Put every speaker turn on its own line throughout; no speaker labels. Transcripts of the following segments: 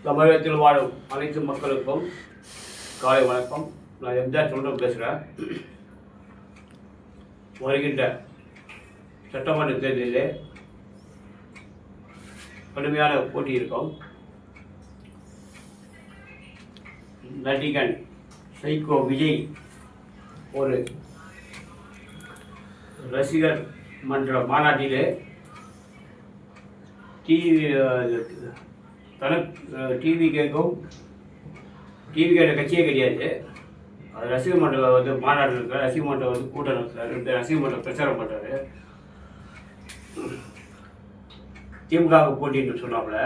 தமிழகத்தில் வாழும் அனைத்து மக்களுக்கும் காலை வணக்கம். நான் எம்ஜிஆர் சொல்கிறேன் பேசுகிறேன். வருகின்ற சட்டமன்ற தேர்தலிலே கடுமையான போட்டி இருக்கும். நடிகன் சைக்கோ விஜய் ஒரு ரசிகர் மன்ற மாநாட்டிலே டிவி கேட்கும். டிவி கேட்ட கட்சியே கிடையாது. அது ரசிகர் மன்றம் வந்து மாநாடு இருக்கிற ரசிகர் மன்றம் வந்து கூட்டம் நடத்துறாரு. ரசிகர் மன்றம் பிரச்சாரம் பண்ணுறாரு. திமுகவுக்கு போட்டின்னு சொன்னாப்புல.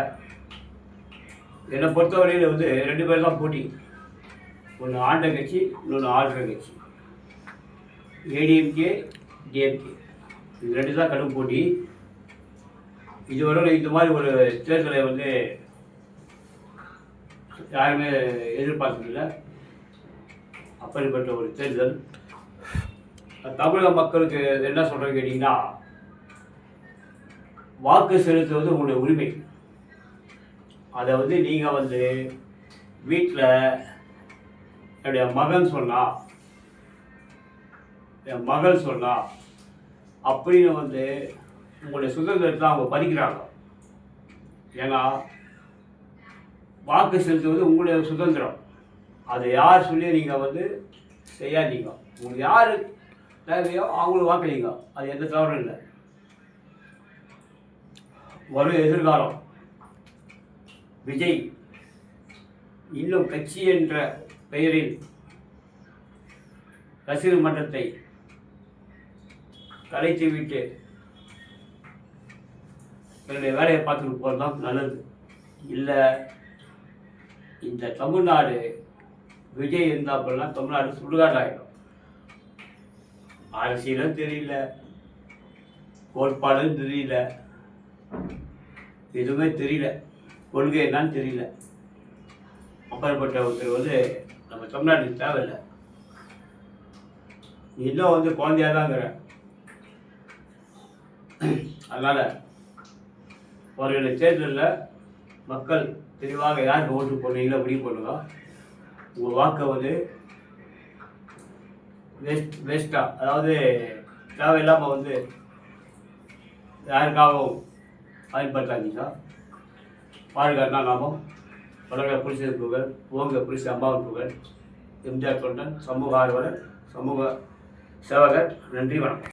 என்னை பொறுத்தவரையில் வந்து 2 பேர் தான் போட்டி. ஒன்று ஆண்ட கட்சி, இன்னொன்று ஆள்ற கட்சி. ஏடிஎம்கே, டிஎம்கே, இது 2 தான் கடும் போட்டி. இதுவரை இந்த மாதிரி ஒரு தேர்தலை வந்து யாருமே எதிர்பார்த்ததில்லை. அப்படிப்பட்ட ஒரு தேர்தல் தமிழக மக்களுக்கு என்ன சொல்கிறேன்னு கேட்டிங்கன்னா, வாக்கு செலுத்துவது உங்களுடைய உரிமை. அதை வந்து நீங்கள் வந்து வீட்டில் என்னுடைய மகன் சொன்னா, என் மகள் சொன்னா அப்படின்னு வந்து உங்களுடைய சுதந்திரத்தை அவங்க பறிக்கிறாங்க. ஏன்னா வாக்கு செலுத்துவது உங்களுடைய சுதந்திரம். அதை யார் சொல்லி நீங்கள் வந்து செய்யாதீங்க. உங்களுக்கு யார் தேவையோ அவங்களுக்கு வாக்களிங்க. அது எந்த தவறும் இல்லை. வரும் எதிர்காலம் விஜய் இன்னும் கட்சி என்ற பெயரில் ரசிகர் மன்றத்தை கலைத்து விட்டு என்னுடைய வேலையை பார்த்துட்டு போகிறது தான் நல்லது. இல்லை இந்த தமிழ்நாடு விஜய் இருந்தாப்பெல்லாம் தமிழ்நாடு சுடுகாடு ஆகிடும். அரசியலும் தெரியல, கோட்பாடும் தெரியல, எதுவுமே தெரியல, கொள்கை என்னன்னு தெரியல. அப்படிப்பட்ட ஒருத்தர் வந்து நம்ம தமிழ்நாட்டுக்கு தேவையில்லை. இன்னும் வந்து குழந்தையாக தாங்கிற. அதனால் அவர்களுடைய தேர்தலில் மக்கள் தெளிவாக யாருக்கு ஓட்டு போடுறீங்களோ முடிவு பண்ணுங்க. உங்கள் வாக்கை வந்து வேஸ்ட்டாக, அதாவது தேவையில்லாமல் வந்து யாருக்காகவும் பயன்படுத்தாதீங்க. பாதுகாத்தா நாமம் வளர்க புரிசு புகழ், ஓங்க புரிசு அம்மாவின் புகழ். எம்ஜிஆர் தொண்டன், சமூக ஆர்வலர், சமூக சேவகர். நன்றி, வணக்கம்.